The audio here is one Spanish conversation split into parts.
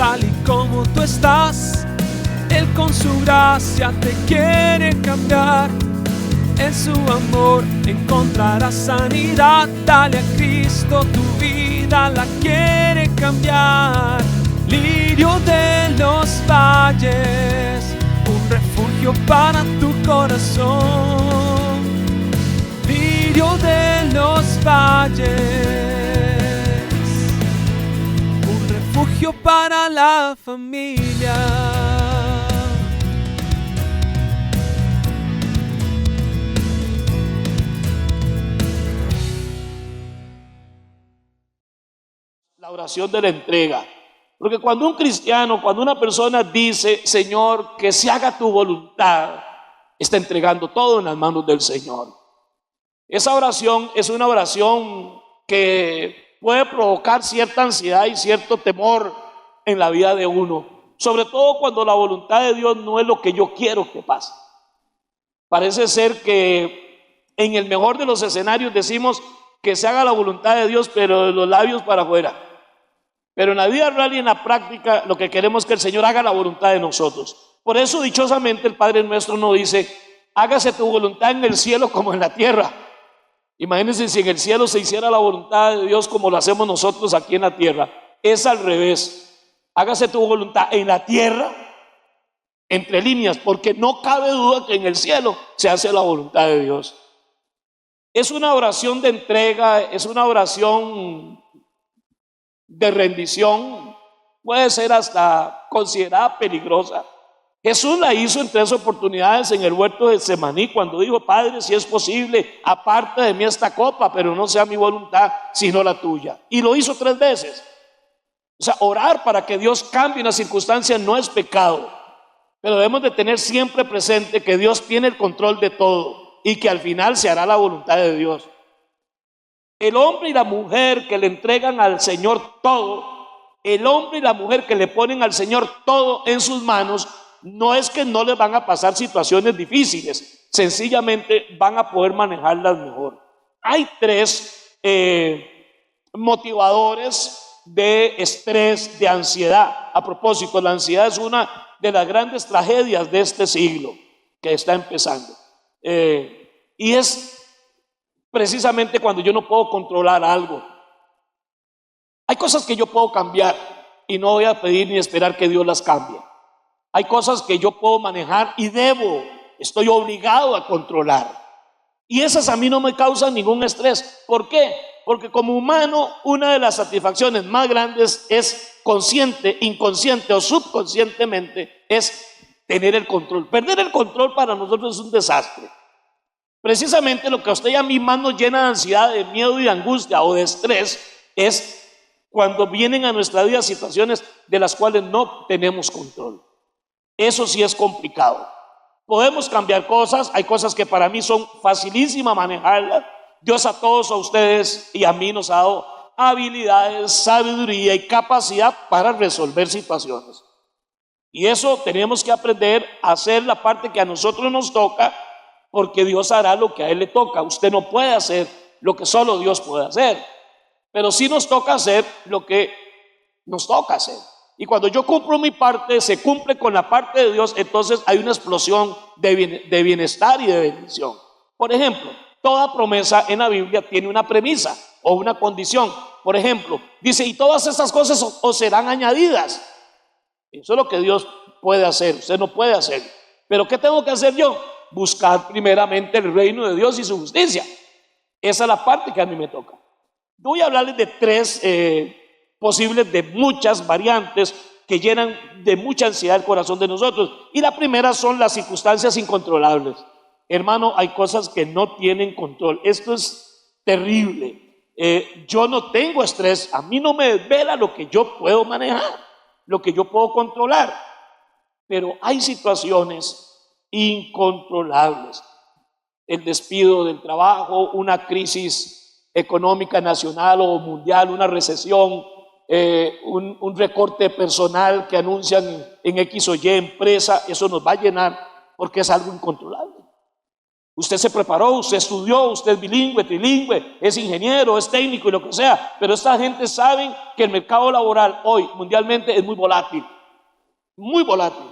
tal y como tú estás. Él con su gracia te quiere cambiar. En su amor encontrarás sanidad. Dale a Cristo, tu vida la quiere cambiar. Lirio de los valles, un refugio para tu corazón. Lirio de los valles, un refugio para la familia. La oración de la entrega. Porque cuando un cristiano, cuando una persona dice, Señor, que se haga tu voluntad, está entregando todo en las manos del Señor. Esa oración es una oración que puede provocar cierta ansiedad y cierto temor en la vida de uno, sobre todo cuando la voluntad de Dios no es lo que yo quiero que pase. Parece ser que en el mejor de los escenarios decimos que se haga la voluntad de Dios, pero de los labios para afuera. Pero en la vida real y en la práctica lo que queremos es que el Señor haga la voluntad de nosotros. Por eso dichosamente el Padre nuestro nos dice, hágase tu voluntad en el cielo como en la tierra. Imagínense si en el cielo se hiciera la voluntad de Dios como lo hacemos nosotros aquí en la tierra. Es al revés. Hágase tu voluntad en la tierra, entre líneas, porque no cabe duda que en el cielo se hace la voluntad de Dios. Es una oración de entrega, es una oración de rendición, puede ser hasta considerada peligrosa. Jesús la hizo en 3 oportunidades en el huerto de Getsemaní, cuando dijo, Padre, si es posible, aparte de mí esta copa, pero no sea mi voluntad, sino la tuya. Y lo hizo 3 veces. O sea, orar para que Dios cambie una circunstancia no es pecado, pero debemos de tener siempre presente que Dios tiene el control de todo y que al final se hará la voluntad de Dios. El hombre y la mujer que le entregan al Señor todo, el hombre y la mujer que le ponen al Señor todo en sus manos, no es que no les van a pasar situaciones difíciles, sencillamente van a poder manejarlas mejor. Hay 3 motivadores de estrés, de ansiedad. A propósito, la ansiedad es una de las grandes tragedias de este siglo que está empezando. Y es precisamente cuando yo no puedo controlar algo. Hay cosas que yo puedo cambiar y no voy a pedir ni esperar que Dios las cambie. Hay cosas que yo puedo manejar y estoy obligado a controlar. Y esas a mí no me causan ningún estrés. ¿Por qué? Porque como humano, una de las satisfacciones más grandes es consciente, inconsciente o subconscientemente, es tener el control. Perder el control para nosotros es un desastre. Precisamente lo que a usted y a mí más nos llena de ansiedad, de miedo y de angustia o de estrés es cuando vienen a nuestra vida situaciones de las cuales no tenemos control. Eso sí es complicado. Podemos cambiar cosas, hay cosas que para mí son facilísimas manejarlas. Dios a todos, a ustedes y a mí nos ha dado habilidades, sabiduría y capacidad para resolver situaciones. Y eso tenemos que aprender a hacer la parte que a nosotros nos toca, porque Dios hará lo que a Él le toca. Usted no puede hacer lo que solo Dios puede hacer, pero sí nos toca hacer lo que nos toca hacer. Y cuando yo cumplo mi parte, se cumple con la parte de Dios, entonces hay una explosión de bienestar y de bendición. Por ejemplo, toda promesa en la Biblia tiene una premisa o una condición. Por ejemplo, dice, y todas estas cosas os serán añadidas. Eso es lo que Dios puede hacer, usted no puede hacer. Pero ¿qué tengo que hacer yo? Buscar primeramente el reino de Dios y su justicia. Esa es la parte que a mí me toca. Voy a hablarles de 3 posibles de muchas variantes que llenan de mucha ansiedad el corazón de nosotros. Y la primera son las circunstancias incontrolables. Hermano, hay cosas que no tienen control. Esto es terrible. Yo no tengo estrés. A mí no me desvela lo que yo puedo manejar, lo que yo puedo controlar. Pero hay situaciones incontrolables. El despido del trabajo, una crisis económica nacional o mundial, una recesión, un recorte personal que anuncian en X o Y empresa, eso nos va a llenar porque es algo incontrolable. Usted se preparó, usted estudió, usted es bilingüe, trilingüe, es ingeniero, es técnico y lo que sea, pero esta gente sabe que el mercado laboral hoy mundialmente es muy volátil, muy volátil.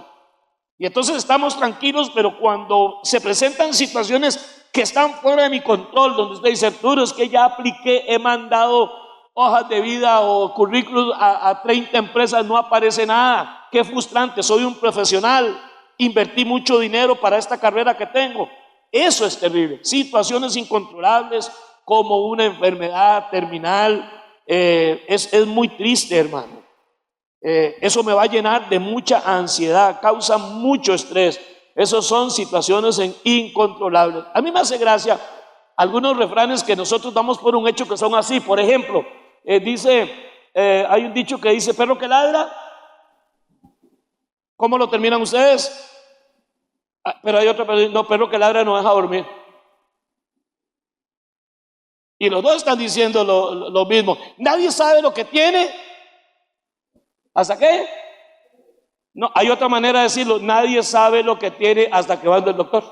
Y entonces estamos tranquilos, pero cuando se presentan situaciones que están fuera de mi control, donde usted dice, Arturo, es que ya apliqué, he mandado hojas de vida o currículos a 30 empresas, no aparece nada, qué frustrante, soy un profesional, invertí mucho dinero para esta carrera que tengo. Eso es terrible. Situaciones incontrolables como una enfermedad terminal, es muy triste, hermano. Eso me va a llenar de mucha ansiedad, causa mucho estrés. Esas son situaciones incontrolables. A mí me hace gracia algunos refranes que nosotros damos por un hecho que son así. Por ejemplo, hay un dicho que dice, perro que ladra. ¿Cómo lo terminan ustedes? Pero hay otro, no, perro que ladra no deja dormir. Y los dos están diciendo lo mismo. Nadie sabe lo que tiene. ¿Hasta qué? No, hay otra manera de decirlo. Nadie sabe lo que tiene hasta que va al doctor.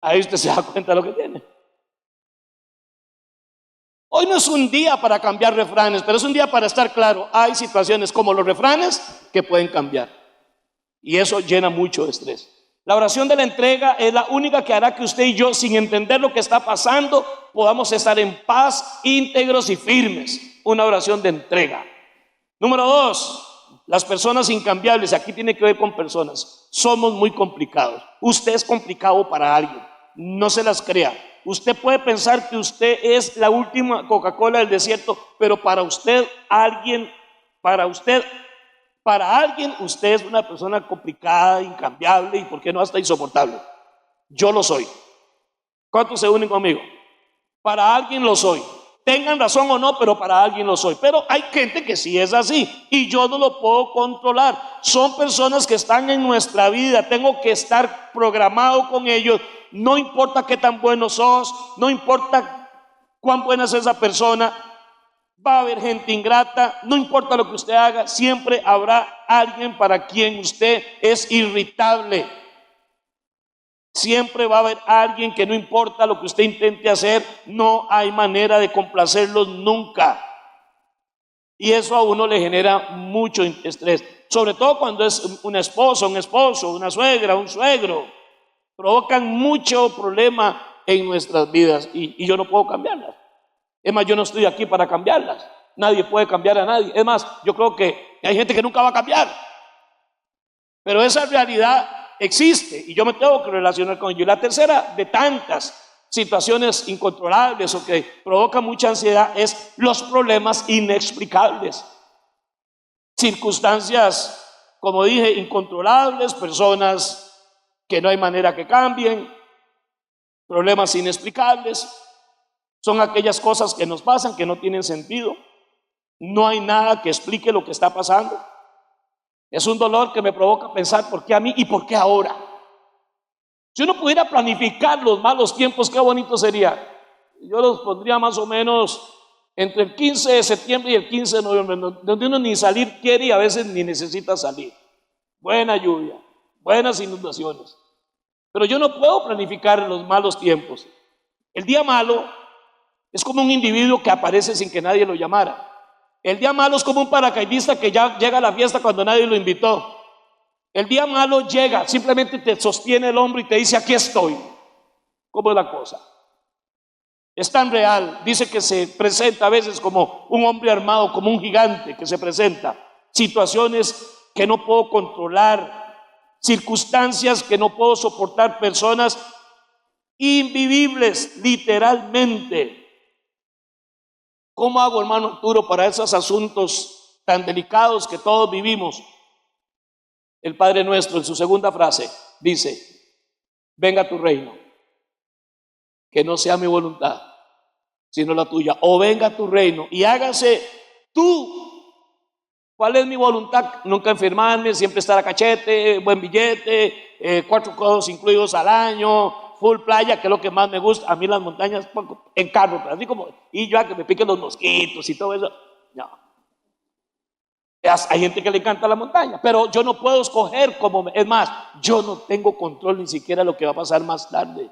Ahí usted se da cuenta de lo que tiene. Hoy no es un día para cambiar refranes, pero es un día para estar claro. Hay situaciones como los refranes que pueden cambiar. Y eso llena mucho de estrés. La oración de la entrega es la única que hará que usted y yo, sin entender lo que está pasando, podamos estar en paz, íntegros y firmes. Una oración de entrega. Número 2, las personas incambiables. Aquí tiene que ver con personas. Somos muy complicados. Usted es complicado para alguien. No se las crea. Usted puede pensar que usted es la última Coca-Cola del desierto, pero para alguien, usted es una persona complicada, incambiable y por qué no hasta insoportable. Yo lo soy. ¿Cuántos se unen conmigo? Para alguien lo soy. Tengan razón o no, pero para alguien lo soy. Pero hay gente que sí es así y yo no lo puedo controlar. Son personas que están en nuestra vida. Tengo que estar programado con ellos. No importa qué tan bueno sos, no importa cuán buena es esa persona. Va a haber gente ingrata, no importa lo que usted haga, siempre habrá alguien para quien usted es irritable. Siempre va a haber alguien que no importa lo que usted intente hacer, no hay manera de complacerlos nunca. Y eso a uno le genera mucho estrés, sobre todo cuando es una esposa, un esposo, una suegra, un suegro. Provocan mucho problema en nuestras vidas y yo no puedo cambiarlas. Es más, yo no estoy aquí para cambiarlas. Nadie puede cambiar a nadie. Es más, yo creo que hay gente que nunca va a cambiar. Pero esa realidad existe y yo me tengo que relacionar con ello. Y la tercera de tantas situaciones incontrolables o que provocan mucha ansiedad es los problemas inexplicables. Circunstancias, como dije, incontrolables, personas que no hay manera que cambien, problemas inexplicables. Son aquellas cosas que nos pasan que no tienen sentido. No hay nada que explique lo que está pasando. Es un dolor que me provoca pensar por qué a mí y por qué ahora. Si uno pudiera planificar los malos tiempos, qué bonito sería. Yo los pondría más o menos entre el 15 de septiembre y el 15 de noviembre, donde uno ni salir quiere y a veces ni necesita salir. Buena lluvia, buenas inundaciones. Pero yo no puedo planificar los malos tiempos. El día malo es como un individuo que aparece sin que nadie lo llamara. El día malo es como un paracaidista que ya llega a la fiesta cuando nadie lo invitó. El día malo llega, simplemente te sostiene el hombro y te dice, aquí estoy. ¿Cómo es la cosa? Es tan real. Dice que se presenta a veces como un hombre armado, como un gigante que se presenta. Situaciones que no puedo controlar, circunstancias que no puedo soportar, personas invivibles, literalmente. ¿Cómo hago, hermano Arturo, para esos asuntos tan delicados que todos vivimos? El Padre Nuestro, en su segunda frase, dice, venga tu reino, que no sea mi voluntad, sino la tuya. O venga tu reino y hágase tú. ¿Cuál es mi voluntad? Nunca enfermarme, siempre estar a cachete, buen billete, 4 codos incluidos al año, full playa, que es lo que más me gusta. A mí las montañas en carro, pero así como, y yo a que me piquen los mosquitos y todo eso. No. Hay gente que le encanta la montaña, pero yo no puedo escoger es más, yo no tengo control ni siquiera de lo que va a pasar más tarde.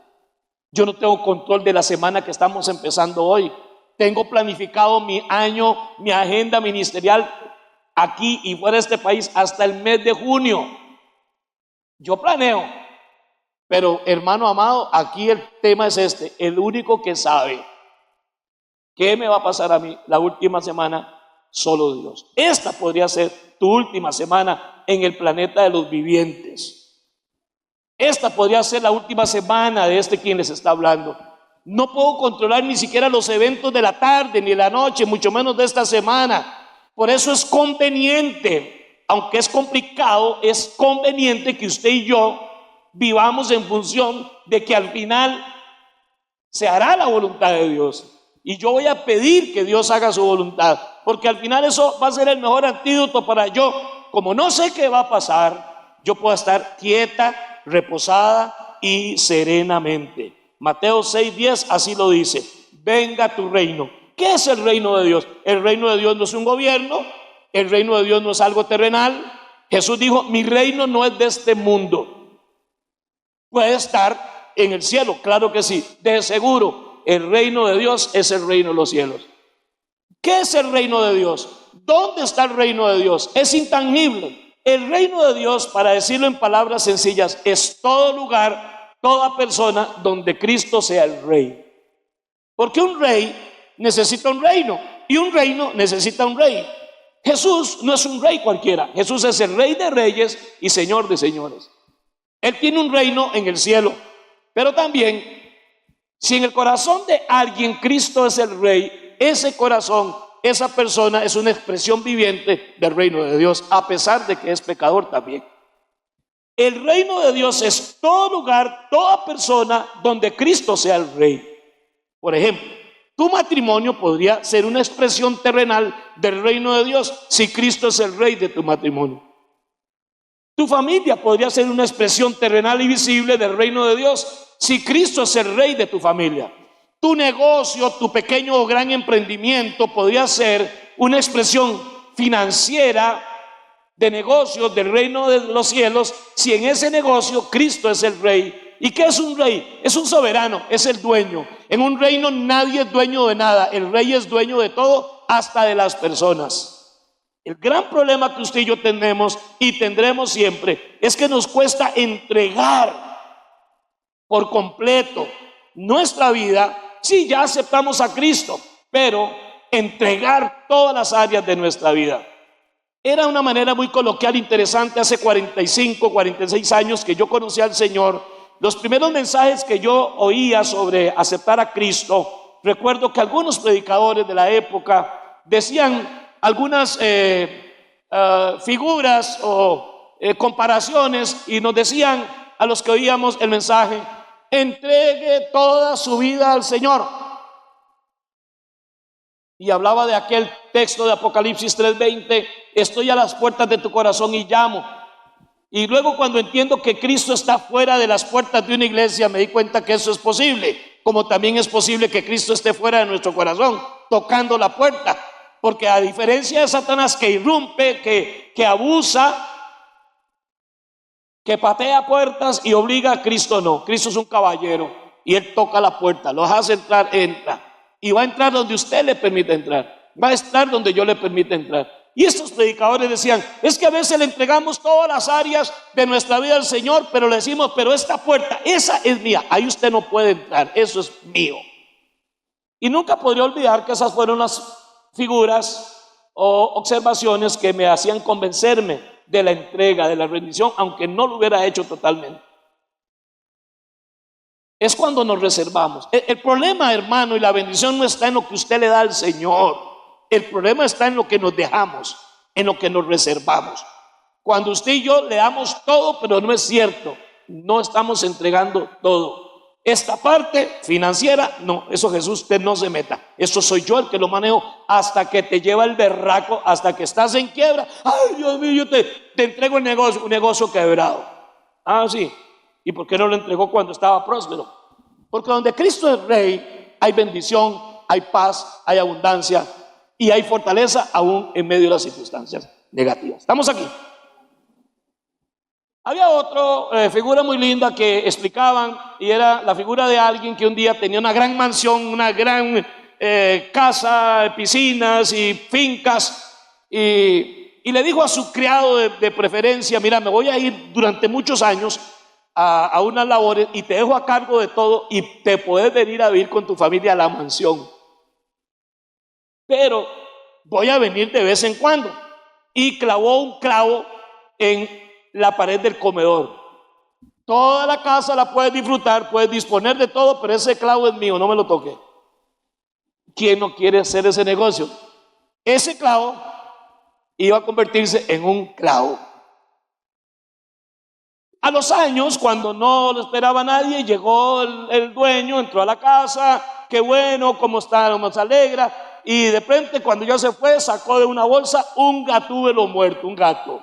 Yo no tengo control de la semana que estamos empezando hoy. Tengo planificado mi año, mi agenda ministerial aquí y fuera de este país hasta el mes de junio. Yo planeo, pero hermano amado, aquí el tema es este: el único que sabe qué me va a pasar a mí la última semana, solo Dios. Esta podría ser tu última semana en el planeta de los vivientes. Esta podría ser la última semana de quien les está hablando. No puedo controlar ni siquiera los eventos de la tarde ni de la noche, mucho menos de esta semana. Por eso es conveniente, aunque es complicado, es conveniente que usted y yo vivamos en función de que al final se hará la voluntad de Dios. Y yo voy a pedir que Dios haga su voluntad, porque al final eso va a ser el mejor antídoto para yo. Como no sé qué va a pasar, yo puedo estar quieta, reposada y serenamente. Mateo 6:10 así lo dice: venga tu reino. ¿Qué es el reino de Dios? El reino de Dios no es un gobierno, el reino de Dios no es algo terrenal. Jesús dijo: mi reino no es de este mundo. Puede estar en el cielo, claro que sí, de seguro. El reino de Dios es el reino de los cielos. ¿Qué es el reino de Dios? ¿Dónde está el reino de Dios? Es intangible. El reino de Dios, para decirlo en palabras sencillas, es todo lugar, toda persona donde Cristo sea el rey. Porque un rey necesita un reino y un reino necesita un rey. Jesús no es un rey cualquiera. Jesús es el Rey de reyes y Señor de señores. Él tiene un reino en el cielo, pero también, si en el corazón de alguien Cristo es el rey, ese corazón, esa persona es una expresión viviente del reino de Dios, a pesar de que es pecador también. El reino de Dios es todo lugar, toda persona donde Cristo sea el rey. Por ejemplo, tu matrimonio podría ser una expresión terrenal del reino de Dios si Cristo es el rey de tu matrimonio. Tu familia podría ser una expresión terrenal y visible del reino de Dios si Cristo es el rey de tu familia. Tu negocio, tu pequeño o gran emprendimiento podría ser una expresión financiera de negocios del reino de los cielos si en ese negocio Cristo es el rey. ¿Y qué es un rey? Es un soberano, es el dueño. En un reino nadie es dueño de nada. El rey es dueño de todo, hasta de las personas. El gran problema que usted y yo tenemos y tendremos siempre es que nos cuesta entregar por completo nuestra vida. Sí, ya aceptamos a Cristo, pero entregar todas las áreas de nuestra vida. Era una manera muy coloquial, interesante. Hace 45, 46 años que yo conocí al Señor. Los primeros mensajes que yo oía sobre aceptar a Cristo, recuerdo que algunos predicadores de la época decían algunas figuras o comparaciones, y nos decían a los que oíamos el mensaje: entregue toda su vida al Señor. Y hablaba de aquel texto de Apocalipsis 3:20: estoy a las puertas de tu corazón y llamo. Y luego, cuando entiendo que Cristo está fuera de las puertas de una iglesia, me di cuenta que eso es posible, como también es posible que Cristo esté fuera de nuestro corazón, tocando la puerta. Porque a diferencia de Satanás, que irrumpe, que abusa, que patea puertas y obliga, a Cristo no. Cristo es un caballero y Él toca la puerta, lo hace entrar, entra. Y va a entrar donde usted le permite entrar, va a estar donde yo le permite entrar. Y estos predicadores decían: es que a veces le entregamos todas las áreas de nuestra vida al Señor, pero le decimos: pero esta puerta, esa es mía, ahí usted no puede entrar, eso es mío. Y nunca podría olvidar que esas fueron las figuras o observaciones que me hacían convencerme de la entrega, de la rendición, aunque no lo hubiera hecho totalmente. Es cuando nos reservamos. El problema, hermano, y la bendición no está en lo que usted le da al Señor. El problema está en lo que nos dejamos, en lo que nos reservamos. Cuando usted y yo le damos todo, pero no es cierto, no estamos entregando todo. Esta parte financiera, no, eso Jesús, usted no se meta. Eso soy yo el que lo manejo, hasta que te lleva el berraco, hasta que estás en quiebra. Ay, Dios mío, yo te entrego el negocio, un negocio quebrado. Ah, sí. ¿Y por qué no lo entregó cuando estaba próspero? Porque donde Cristo es rey, hay bendición, hay paz, hay abundancia y hay fortaleza aún en medio de las circunstancias. negativas. ¿Estamos aquí? Había otra figura muy linda que explicaban, y era la figura de alguien que un día tenía una gran mansión, una gran casa, piscinas y fincas, y le dijo a su criado de preferencia: mira, me voy a ir durante muchos años a unas labores y te dejo a cargo de todo y te puedes venir a vivir con tu familia a la mansión, pero voy a venir de vez en cuando. Y clavó un clavo en la pared del comedor. Toda la casa la puedes disfrutar, puedes disponer de todo, pero ese clavo es mío, no me lo toque. ¿Quién no quiere hacer ese negocio? Ese clavo iba a convertirse en un clavo. A los años, cuando no lo esperaba nadie, llegó el dueño, entró a la casa. Qué bueno, cómo está, nos alegra. Y de repente, cuando ya se fue, sacó de una bolsa un gatúbelo muerto, un gato.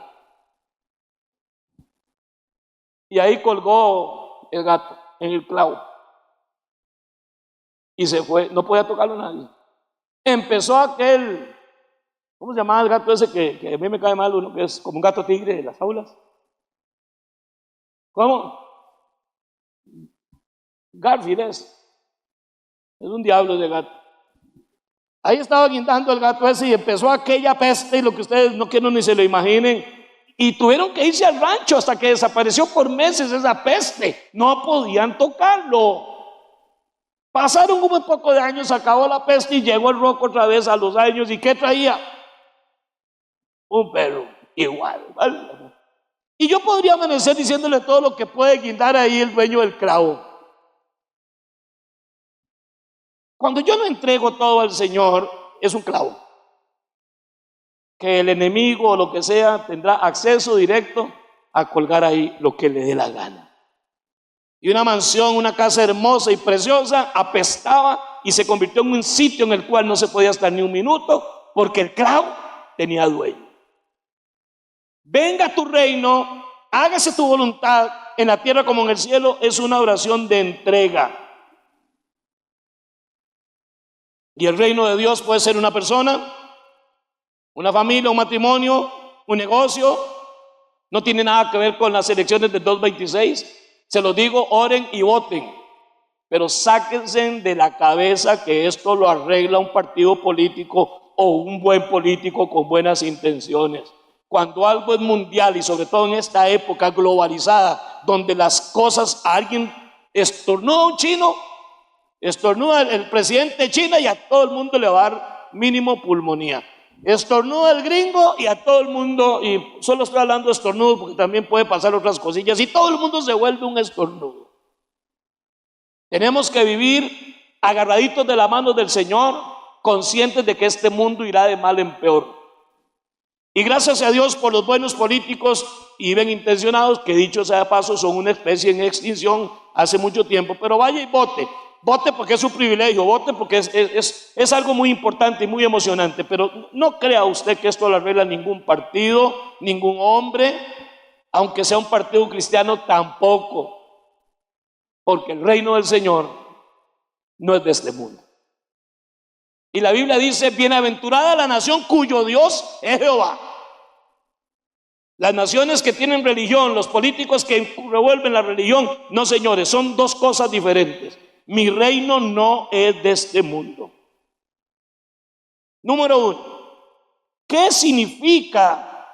Y ahí colgó el gato en el clavo. Y se fue, no podía tocarlo nadie. Empezó aquel, ¿cómo se llamaba el gato ese que a mí me cae mal, uno que es como un gato tigre de las jaulas? ¿Cómo? Garfield es un diablo de gato. Ahí estaba guindando el gato ese y empezó aquella peste, y lo que ustedes no quieren ni se lo imaginen. Y tuvieron que irse al rancho hasta que desapareció por meses esa peste. No podían tocarlo. Pasaron un poco de años, acabó la peste y llegó el roco otra vez a los años. ¿Y qué traía? Un perro igual. Y yo podría amanecer diciéndole todo lo que puede guindar ahí el dueño del clavo. Cuando yo no entrego todo al Señor, es un clavo que el enemigo o lo que sea tendrá acceso directo a colgar ahí lo que le dé la gana. Y una mansión, una casa hermosa y preciosa, apestaba y se convirtió en un sitio en el cual no se podía estar ni un minuto, porque el clavo tenía dueño. Venga tu reino, hágase tu voluntad en la tierra como en el cielo, es una oración de entrega. Y el reino de Dios puede ser una persona, una familia, un matrimonio, un negocio. No tiene nada que ver con las elecciones del 2026. Se los digo, oren y voten, pero sáquense de la cabeza que esto lo arregla un partido político o un buen político con buenas intenciones. Cuando algo es mundial, y sobre todo en esta época globalizada, donde las cosas, alguien estornuda un chino, estornuda el presidente de China y a todo el mundo le va a dar mínimo pulmonía. Estornuda el gringo y a todo el mundo, y solo estoy hablando de estornudo porque también puede pasar otras cosillas, y todo el mundo se vuelve un estornudo. Tenemos que vivir agarraditos de la mano del Señor, conscientes de que este mundo irá de mal en peor. Y gracias a Dios por los buenos políticos y bien intencionados, que dicho sea de paso son una especie en extinción hace mucho tiempo, pero vaya y vote. Vote porque es su privilegio, vote porque es algo muy importante y muy emocionante, pero no crea usted que esto lo arregla ningún partido, ningún hombre, aunque sea un partido cristiano tampoco, porque el reino del Señor no es de este mundo. Y la Biblia dice: bienaventurada la nación cuyo Dios es Jehová. Las naciones que tienen religión, los políticos que revuelven la religión, no, señores, son dos cosas diferentes. Mi reino no es de este mundo. Número 1, ¿qué significa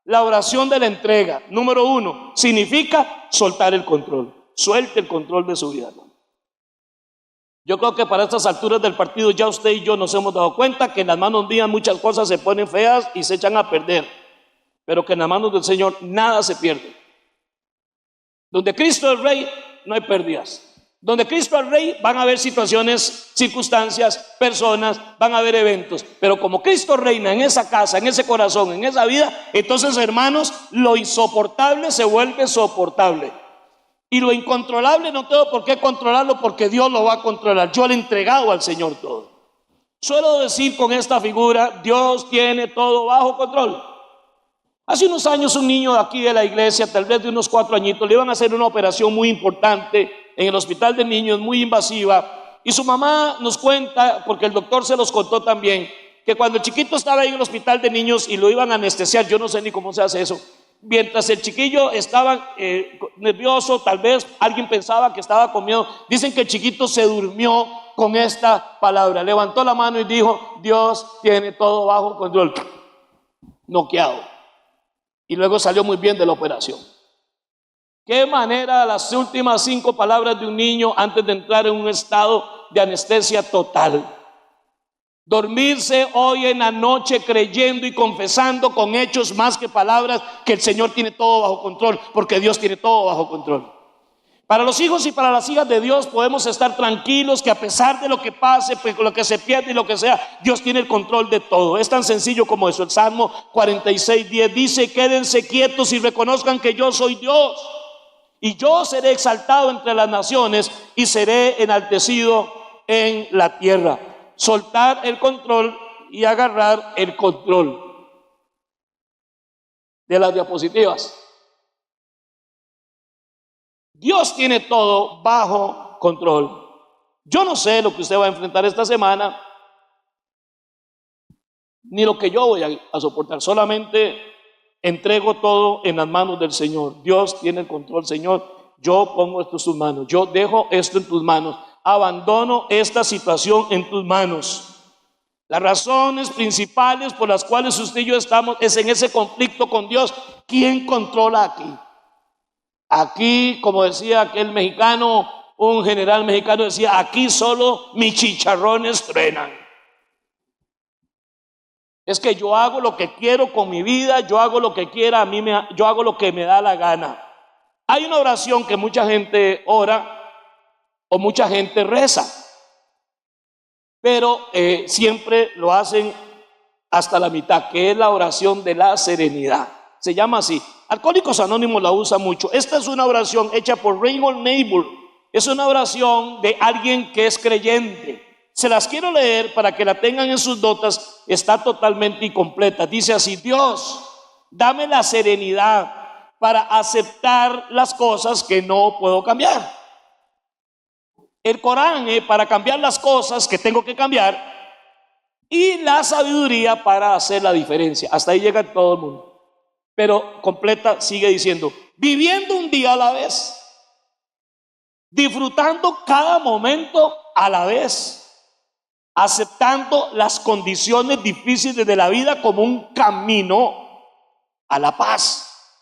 la oración de la entrega? Número 1, significa soltar el control. Suelte el control de su vida. Yo creo que para estas alturas del partido ya usted y yo nos hemos dado cuenta que en las manos mías muchas cosas se ponen feas y se echan a perder, pero que en las manos del Señor nada se pierde. Donde Cristo es Rey, no hay pérdidas. Donde Cristo es Rey, van a haber situaciones, circunstancias, personas, van a haber eventos, pero como Cristo reina en esa casa, en ese corazón, en esa vida, entonces, hermanos, lo insoportable se vuelve soportable. Y lo incontrolable no tengo por qué controlarlo, porque Dios lo va a controlar. Yo le he entregado al Señor todo. Suelo decir con esta figura: Dios tiene todo bajo control. Hace unos años un niño de aquí de la iglesia, tal vez de unos 4 añitos, le iban a hacer una operación muy importante en el hospital de niños, muy invasiva, y su mamá nos cuenta, porque el doctor se los contó también, que cuando el chiquito estaba ahí en el hospital de niños y lo iban a anestesiar, yo no sé ni cómo se hace eso, mientras el chiquillo estaba nervioso, tal vez alguien pensaba que estaba con miedo, dicen que el chiquito se durmió con esta palabra, levantó la mano y dijo: Dios tiene todo bajo control, noqueado, y luego salió muy bien de la operación. Qué manera, las últimas 5 palabras de un niño antes de entrar en un estado de anestesia total. Dormirse hoy en la noche creyendo y confesando con hechos más que palabras que el Señor tiene todo bajo control, porque Dios tiene todo bajo control. Para los hijos y para las hijas de Dios podemos estar tranquilos que a pesar de lo que pase, pues, lo que se pierde y lo que sea, Dios tiene el control de todo. Es tan sencillo como eso. El Salmo 46:10 dice: quédense quietos y reconozcan que yo soy Dios, y yo seré exaltado entre las naciones y seré enaltecido en la tierra. Soltar el control y agarrar el control. De las diapositivas. Dios tiene todo bajo control. Yo no sé lo que usted va a enfrentar esta semana, ni lo que yo voy a soportar. Solamente entrego todo en las manos del Señor. Dios tiene el control. Señor, yo pongo esto en tus manos. Yo dejo esto en tus manos. Abandono esta situación en tus manos. Las razones principales por las cuales usted y yo estamos es en ese conflicto con Dios. ¿Quién controla aquí? Aquí, como decía aquel mexicano, un general mexicano decía: aquí solo mis chicharrones truenan. Es que yo hago lo que quiero con mi vida, yo hago lo que quiera, yo hago lo que me da la gana. Hay una oración que mucha gente ora o mucha gente reza, pero siempre lo hacen hasta la mitad, que es la oración de la serenidad. Se llama así. Alcohólicos Anónimos la usa mucho. Esta es una oración hecha por Reinhold Niebuhr. Es una oración de alguien que es creyente. Se las quiero leer para que la tengan en sus notas. Está totalmente incompleta. Dice así: Dios, dame la serenidad para aceptar las cosas que no puedo cambiar. El coraje para cambiar las cosas que tengo que cambiar. Y la sabiduría para hacer la diferencia. Hasta ahí llega todo el mundo. Pero completa sigue diciendo: viviendo un día a la vez, disfrutando cada momento a la vez, aceptando las condiciones difíciles de la vida como un camino a la paz,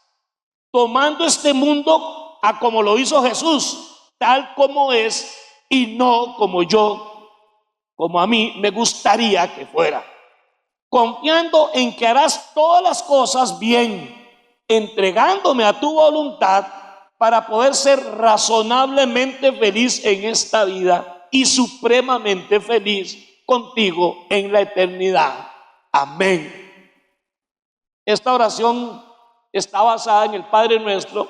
tomando este mundo a como lo hizo Jesús, tal como es y no como a mí me gustaría que fuera. Confiando en que harás todas las cosas bien, entregándome a tu voluntad para poder ser razonablemente feliz en esta vida y supremamente feliz contigo en la eternidad. Amén. Esta oración está basada en el Padre Nuestro.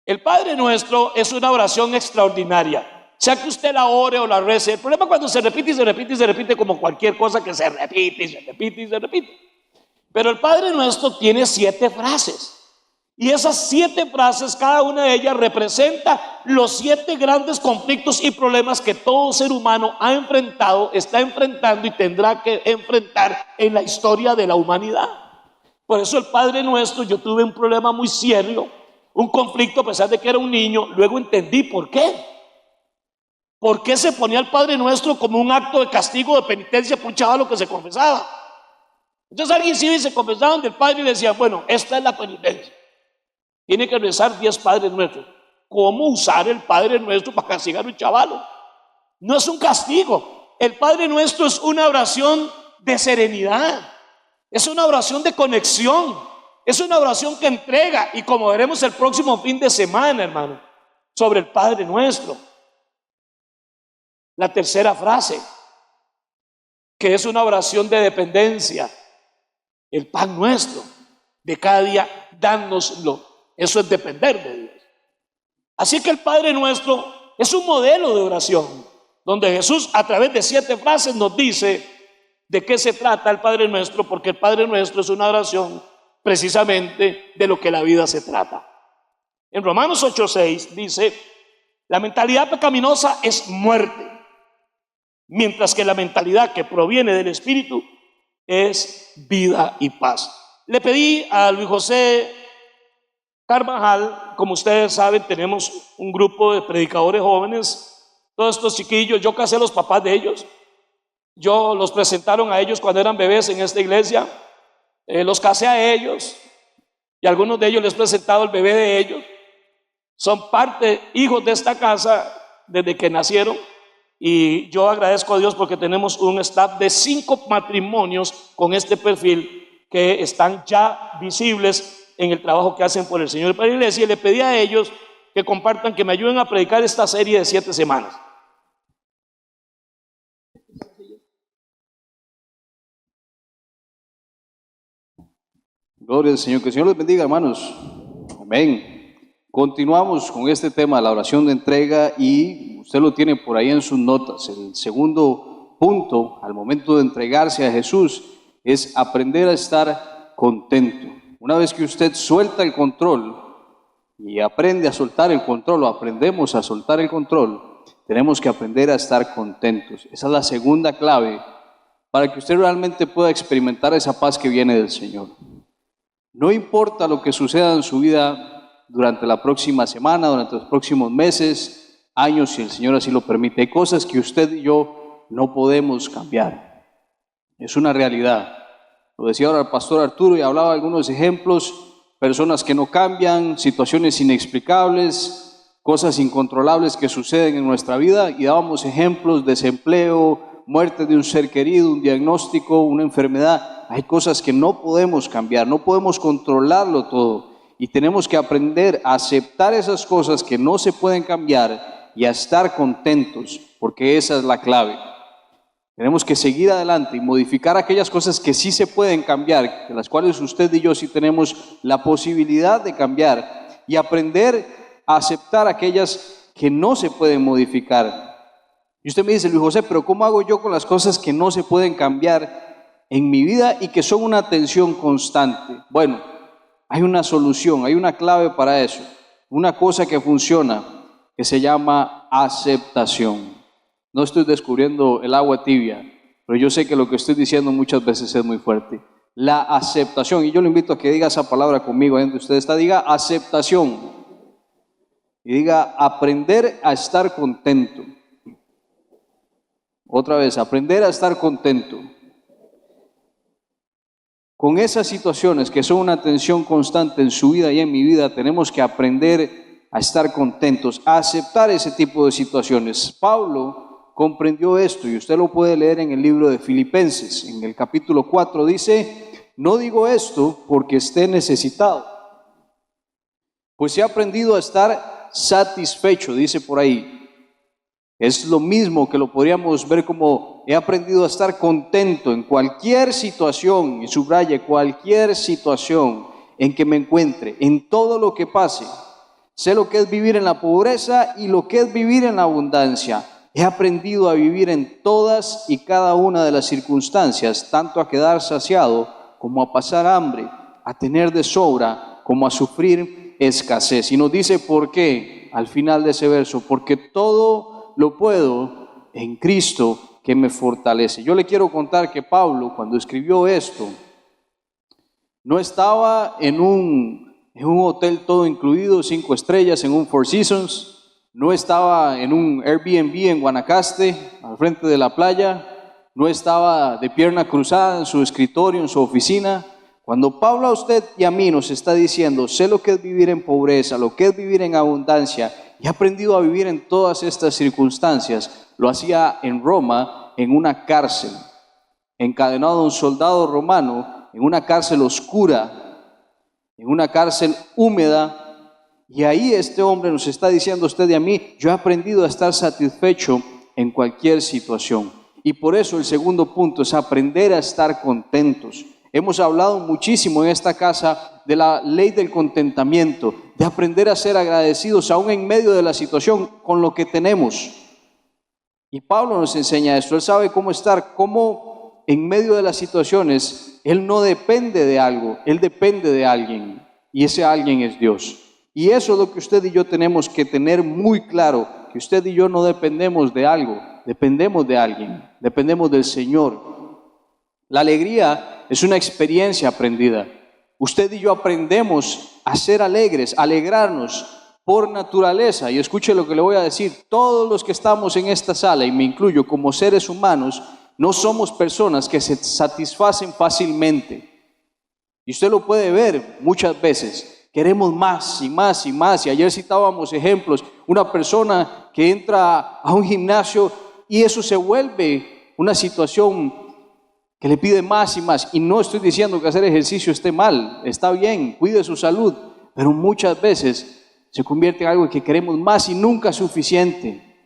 El Padre Nuestro es una oración extraordinaria. Sea que usted la ore o la rece, el problema es cuando se repite y se repite y se repite, como cualquier cosa que se repite y se repite y se repite. Pero el Padre Nuestro tiene 7 frases. Y esas 7 frases, cada una de ellas representa los 7 grandes conflictos y problemas que todo ser humano ha enfrentado, está enfrentando y tendrá que enfrentar en la historia de la humanidad. Por eso el Padre Nuestro, yo tuve un problema muy serio, un conflicto a pesar de que era un niño. Luego entendí por qué. ¿Por qué se ponía el Padre Nuestro como un acto de castigo, de penitencia por un chavalo que se confesaba? Entonces alguien sí se confesaba ante el Padre y le decía: bueno, esta es la penitencia. Tiene que rezar 10 Padres Nuestros. ¿Cómo usar el Padre Nuestro para castigar a un chavalo? No es un castigo. El Padre Nuestro es una oración de serenidad. Es una oración de conexión. Es una oración que entrega. Y como veremos el próximo fin de semana, hermano, sobre el Padre Nuestro. La tercera frase, que es una oración de dependencia: el pan nuestro de cada día, dánoslo. Eso es depender de Dios. Así que el Padre Nuestro es un modelo de oración, donde Jesús a través de 7 frases nos dice de qué se trata el Padre Nuestro, porque el Padre Nuestro es una oración precisamente de lo que la vida se trata. En Romanos 8:6 dice: la mentalidad pecaminosa es muerte. mientras que la mentalidad que proviene del Espíritu es vida y paz. Le pedí a Luis José Carvajal, como ustedes saben, tenemos un grupo de predicadores jóvenes, todos estos chiquillos, yo casé a los papás de ellos, yo los presentaron a ellos cuando eran bebés en esta iglesia, los casé a ellos y a algunos de ellos les he presentado el bebé de ellos, son parte, hijos de esta casa desde que nacieron, y yo agradezco a Dios porque tenemos un staff de 5 matrimonios con este perfil que están ya visibles en el trabajo que hacen por el Señor y para la iglesia, y le pedí a ellos que compartan, que me ayuden a predicar esta serie de 7 semanas. Gloria al Señor, que el Señor les bendiga, hermanos. Amén. Continuamos con este tema, la oración de entrega, y usted lo tiene por ahí en sus notas. El segundo punto, al momento de entregarse a Jesús, es aprender a estar contento. Una vez que usted suelta el control y aprende a soltar el control, o aprendemos a soltar el control, tenemos que aprender a estar contentos. Esa es la segunda clave para que usted realmente pueda experimentar esa paz que viene del Señor. No importa lo que suceda en su vida durante la próxima semana, durante los próximos meses, años, si el Señor así lo permite. Hay cosas que usted y yo no podemos cambiar. Es una realidad. Lo decía ahora el pastor Arturo y hablaba de algunos ejemplos, personas que no cambian, situaciones inexplicables, cosas incontrolables que suceden en nuestra vida, y dábamos ejemplos: desempleo, muerte de un ser querido, un diagnóstico, una enfermedad. Hay cosas que no podemos cambiar, no podemos controlarlo todo, y tenemos que aprender a aceptar esas cosas que no se pueden cambiar y a estar contentos, porque esa es la clave. Tenemos que seguir adelante y modificar aquellas cosas que sí se pueden cambiar, de las cuales usted y yo sí tenemos la posibilidad de cambiar, y aprender a aceptar aquellas que no se pueden modificar. Y usted me dice: Luis José, pero ¿cómo hago yo con las cosas que no se pueden cambiar en mi vida y que son una tensión constante? Bueno, hay una solución, hay una clave para eso, una cosa que funciona, que se llama aceptación. No estoy descubriendo el agua tibia, pero yo sé que lo que estoy diciendo muchas veces es muy fuerte. La aceptación, y yo le invito a que diga esa palabra conmigo, ahí donde usted está, diga aceptación, y diga aprender a estar contento. Otra vez, aprender a estar contento. Con esas situaciones que son una tensión constante en su vida y en mi vida, tenemos que aprender a estar contentos, a aceptar ese tipo de situaciones. Pablo comprendió esto, y usted lo puede leer en el libro de Filipenses, en el capítulo 4, dice: no digo esto porque esté necesitado, pues he aprendido a estar satisfecho, dice por ahí. Es lo mismo que lo podríamos ver como: he aprendido a estar contento en cualquier situación, y subraye, cualquier situación en que me encuentre, en todo lo que pase. Sé lo que es vivir en la pobreza y lo que es vivir en la abundancia. He aprendido a vivir en todas y cada una de las circunstancias, tanto a quedar saciado como a pasar hambre, a tener de sobra como a sufrir escasez. Y nos dice por qué al final de ese verso: porque todo lo puedo en Cristo que me fortalece. Yo le quiero contar que Pablo, cuando escribió esto, no estaba en un hotel todo incluido, 5 estrellas, en un Four Seasons. No estaba en un Airbnb en Guanacaste, al frente de la playa. No estaba de pierna cruzada en su escritorio, en su oficina. Cuando Pablo a usted y a mí nos está diciendo: sé lo que es vivir en pobreza, lo que es vivir en abundancia, y he aprendido a vivir en todas estas circunstancias, lo hacía en Roma, en una cárcel, encadenado a un soldado romano, en una cárcel oscura, en una cárcel húmeda. Y ahí este hombre nos está diciendo a usted y a mí: yo he aprendido a estar satisfecho en cualquier situación. Y por eso el segundo punto es aprender a estar contentos. Hemos hablado muchísimo en esta casa de la ley del contentamiento, de aprender a ser agradecidos aún en medio de la situación con lo que tenemos. Y Pablo nos enseña esto. Él sabe cómo estar, cómo en medio de las situaciones él no depende de algo, él depende de alguien, y ese alguien es Dios. Y eso es lo que usted y yo tenemos que tener muy claro, que usted y yo no dependemos de algo, dependemos de alguien, dependemos del Señor. La alegría es una experiencia aprendida. Usted y yo aprendemos a ser alegres, a alegrarnos por naturaleza. Y escuche lo que le voy a decir, todos los que estamos en esta sala, y me incluyo, como seres humanos, no somos personas que se satisfacen fácilmente. Y usted lo puede ver muchas veces. Queremos más y más y más. Y ayer citábamos ejemplos. Una persona que entra a un gimnasio y eso se vuelve una situación que le pide más y más. Y no estoy diciendo que hacer ejercicio esté mal. Está bien, cuide su salud. Pero muchas veces se convierte en algo que queremos más y nunca es suficiente.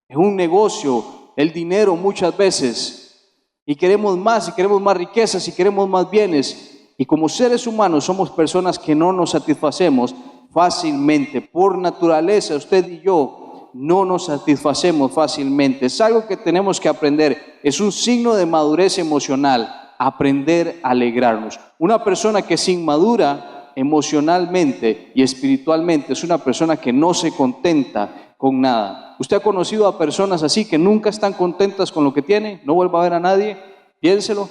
En un negocio, el dinero muchas veces. Y queremos más riquezas y queremos más bienes. Y como seres humanos somos personas que no nos satisfacemos fácilmente. Por naturaleza, usted y yo no nos satisfacemos fácilmente. Es algo que tenemos que aprender. Es un signo de madurez emocional, aprender a alegrarnos. Una persona que es inmadura emocionalmente y espiritualmente es una persona que no se contenta con nada. ¿Usted ha conocido a personas así que nunca están contentas con lo que tienen? No vuelva a ver a nadie, piénselo.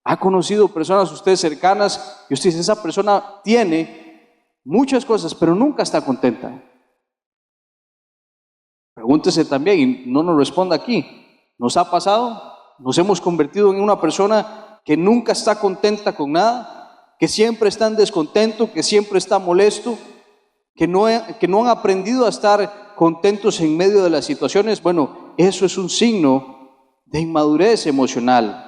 ¿Ha conocido personas usted cercanas y usted dice, esa persona tiene muchas cosas, pero nunca está contenta? Pregúntese también y no nos responda aquí. ¿Nos ha pasado? ¿Nos hemos convertido en una persona que nunca está contenta con nada? ¿Que siempre está en descontento? ¿Que siempre está molesto? ¿Que no han aprendido a estar contentos en medio de las situaciones? Bueno, eso es un signo de inmadurez emocional.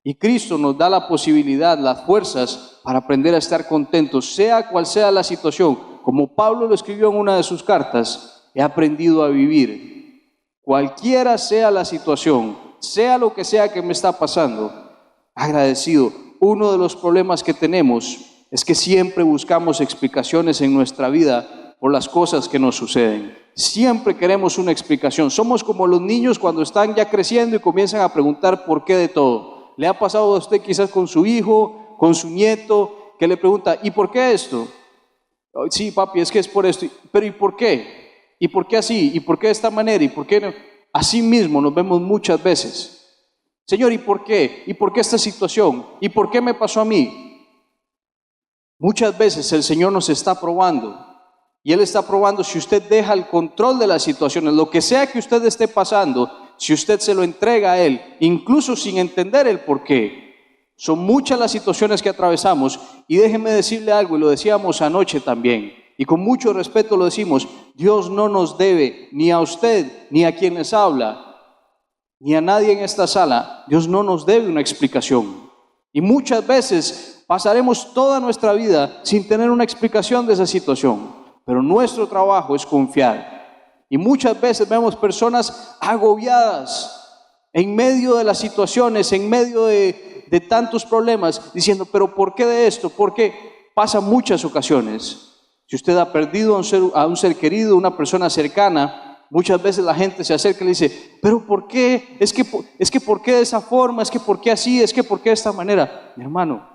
Y Cristo nos da la posibilidad, las fuerzas para aprender a estar contentos, sea cual sea la situación. Como Pablo lo escribió en una de sus cartas, he aprendido a vivir. Cualquiera sea la situación, sea lo que sea que me está pasando, agradecido. Uno de los problemas que tenemos es que siempre buscamos explicaciones en nuestra vida por las cosas que nos suceden. Siempre queremos una explicación. Somos como los niños cuando están ya creciendo y comienzan a preguntar por qué de todo. ¿Le ha pasado a usted quizás con su hijo, con su nieto, que le pregunta, ¿y por qué esto? Sí, papi, es que es por esto. Pero ¿y por qué? ¿Y por qué así? ¿Y por qué de esta manera? ¿Y por qué no? Así mismo nos vemos muchas veces. Señor, ¿y por qué? ¿Y por qué esta situación? ¿Y por qué me pasó a mí? Muchas veces el Señor nos está probando. Y Él está probando si usted deja el control de las situaciones, lo que sea que usted esté pasando, si usted se lo entrega a Él, incluso sin entender el por qué. Son muchas las situaciones que atravesamos y déjeme decirle algo, y lo decíamos anoche también, y con mucho respeto lo decimos, Dios no nos debe ni a usted, ni a quien les habla, ni a nadie en esta sala, Dios no nos debe una explicación. Y muchas veces pasaremos toda nuestra vida sin tener una explicación de esa situación, pero nuestro trabajo es confiar. Y muchas veces vemos personas agobiadas en medio de las situaciones, en medio de tantos problemas, diciendo, pero ¿por qué de esto? ¿Por qué? Pasa muchas ocasiones. Si usted ha perdido a un ser querido, una persona cercana, muchas veces la gente se acerca y le dice, pero ¿por qué? Es que ¿por qué de esa forma? Es que ¿por qué así? Es que ¿por qué de esta manera? Mi hermano,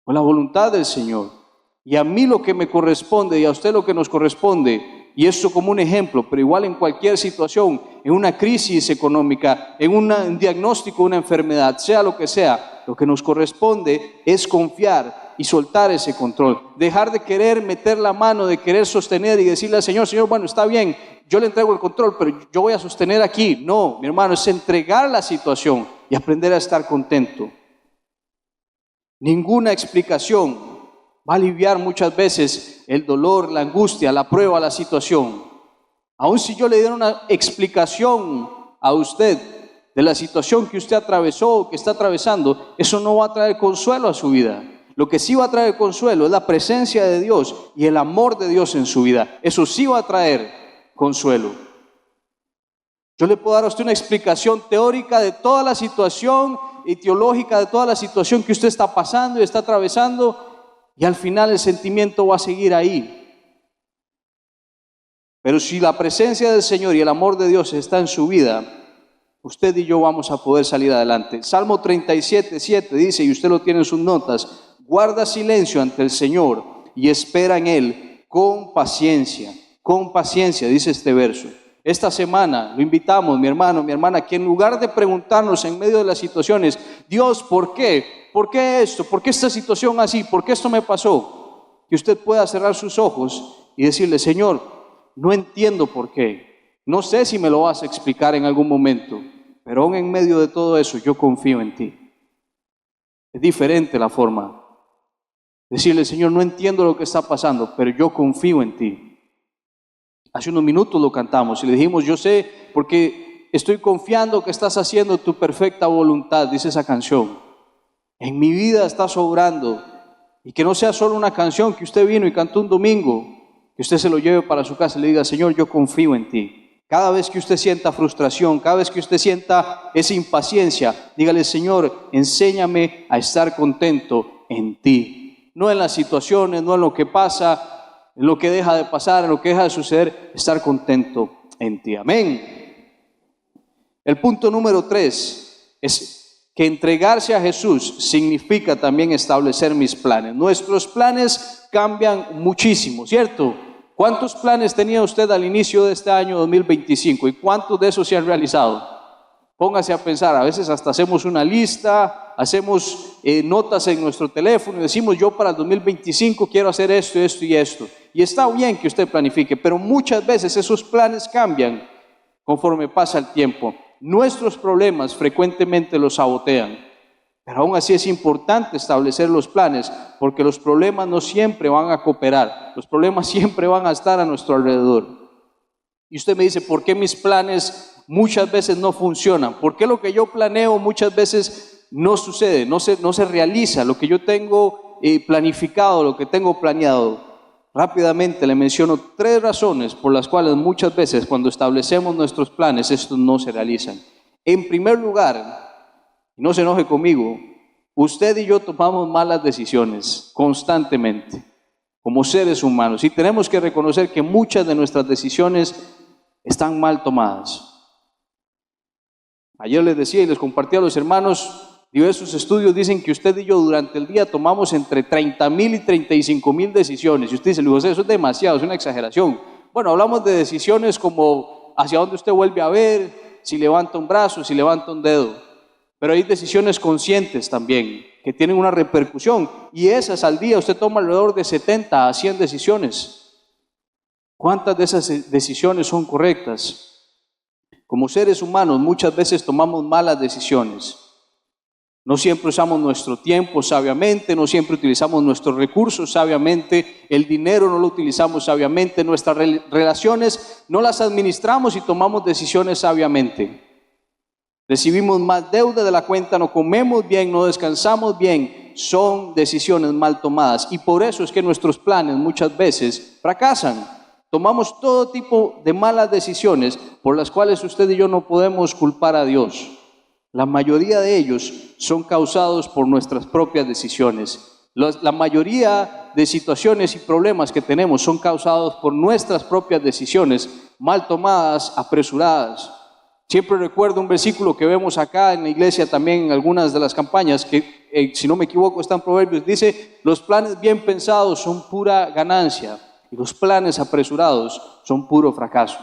con la voluntad del Señor. Y a mí lo que me corresponde y a usted lo que nos corresponde, y esto como un ejemplo, pero igual en cualquier situación, en una crisis económica, en un diagnóstico de una enfermedad, sea lo que sea, lo que nos corresponde es confiar y soltar ese control. Dejar de querer meter la mano, de querer sostener y decirle al Señor, Señor, bueno, está bien, yo le entrego el control, pero yo voy a sostener aquí. No, mi hermano, es entregar la situación y aprender a estar contento. Ninguna explicación va a aliviar muchas veces el dolor, la angustia, la prueba, la situación. Aun si yo le diera una explicación a usted de la situación que usted atravesó o que está atravesando, eso no va a traer consuelo a su vida. Lo que sí va a traer consuelo es la presencia de Dios y el amor de Dios en su vida. Eso sí va a traer consuelo. Yo le puedo dar a usted una explicación teórica de toda la situación y teológica de toda la situación que usted está pasando y está atravesando, y al final el sentimiento va a seguir ahí. Pero si la presencia del Señor y el amor de Dios está en su vida, usted y yo vamos a poder salir adelante. Salmo 37:7 dice, y usted lo tiene en sus notas, guarda silencio ante el Señor y espera en Él con paciencia, dice este verso. esta semana lo invitamos, mi hermano, mi hermana, que en lugar de preguntarnos en medio de las situaciones, Dios, ¿por qué? ¿Por qué esto? ¿Por qué esta situación así? ¿Por qué esto me pasó? Que usted pueda cerrar sus ojos y decirle, Señor, no entiendo por qué. No sé si me lo vas a explicar en algún momento, pero aún en medio de todo eso, yo confío en ti. Es diferente la forma. Decirle, Señor, no entiendo lo que está pasando, pero yo confío en ti. Hace unos minutos lo cantamos y le dijimos, yo sé porque estoy confiando que estás haciendo tu perfecta voluntad, dice esa canción. En mi vida estás obrando, y que no sea solo una canción que usted vino y cantó un domingo, que usted se lo lleve para su casa y le diga, Señor, yo confío en ti. Cada vez que usted sienta frustración, cada vez que usted sienta esa impaciencia, dígale, Señor, enséñame a estar contento en ti. No en las situaciones, no en lo que pasa, en lo que deja de pasar, en lo que deja de suceder, estar contento en ti. Amén. El punto número 3 es que entregarse a Jesús significa también establecer mis planes. Nuestros planes cambian muchísimo, ¿cierto? ¿Cuántos planes tenía usted al inicio de este año 2025 y cuántos de esos se han realizado? Póngase a pensar, a veces hasta hacemos una lista, hacemos notas en nuestro teléfono y decimos, yo para el 2025 quiero hacer esto, esto y esto. Y está bien que usted planifique, pero muchas veces esos planes cambian conforme pasa el tiempo. Nuestros problemas frecuentemente los sabotean, pero aún así es importante establecer los planes, porque los problemas no siempre van a cooperar, los problemas siempre van a estar a nuestro alrededor. Y usted me dice, ¿por qué mis planes muchas veces no funcionan? ¿Por qué lo que yo planeo muchas veces no sucede, no se realiza lo que yo tengo planificado, lo que tengo planeado? Rápidamente le menciono 3 razones por las cuales muchas veces cuando establecemos nuestros planes estos no se realizan. En primer lugar, no se enoje conmigo, usted y yo tomamos malas decisiones constantemente como seres humanos y tenemos que reconocer que muchas de nuestras decisiones están mal tomadas. Ayer les decía y les compartía a los hermanos, diversos estudios dicen que usted y yo durante el día tomamos entre 30,000 y 35,000 decisiones. Y usted dice, Luis José, eso es demasiado, es una exageración. Bueno, hablamos de decisiones como hacia dónde usted vuelve a ver, si levanta un brazo, si levanta un dedo. Pero hay decisiones conscientes también, que tienen una repercusión. Y esas al día usted toma alrededor de 70 a 100 decisiones. ¿Cuántas de esas decisiones son correctas? Como seres humanos muchas veces tomamos malas decisiones. No siempre usamos nuestro tiempo sabiamente, no siempre utilizamos nuestros recursos sabiamente, el dinero no lo utilizamos sabiamente, nuestras relaciones no las administramos y tomamos decisiones sabiamente. Recibimos más deuda de la cuenta, no comemos bien, no descansamos bien, son decisiones mal tomadas y por eso es que nuestros planes muchas veces fracasan. Tomamos todo tipo de malas decisiones por las cuales usted y yo no podemos culpar a Dios. La mayoría de ellos son causados por nuestras propias decisiones. La mayoría de situaciones y problemas que tenemos son causados por nuestras propias decisiones, mal tomadas, apresuradas. Siempre recuerdo un versículo que vemos acá en la iglesia también en algunas de las campañas, que si no me equivoco está en Proverbios, dice, los planes bien pensados son pura ganancia y los planes apresurados son puro fracaso.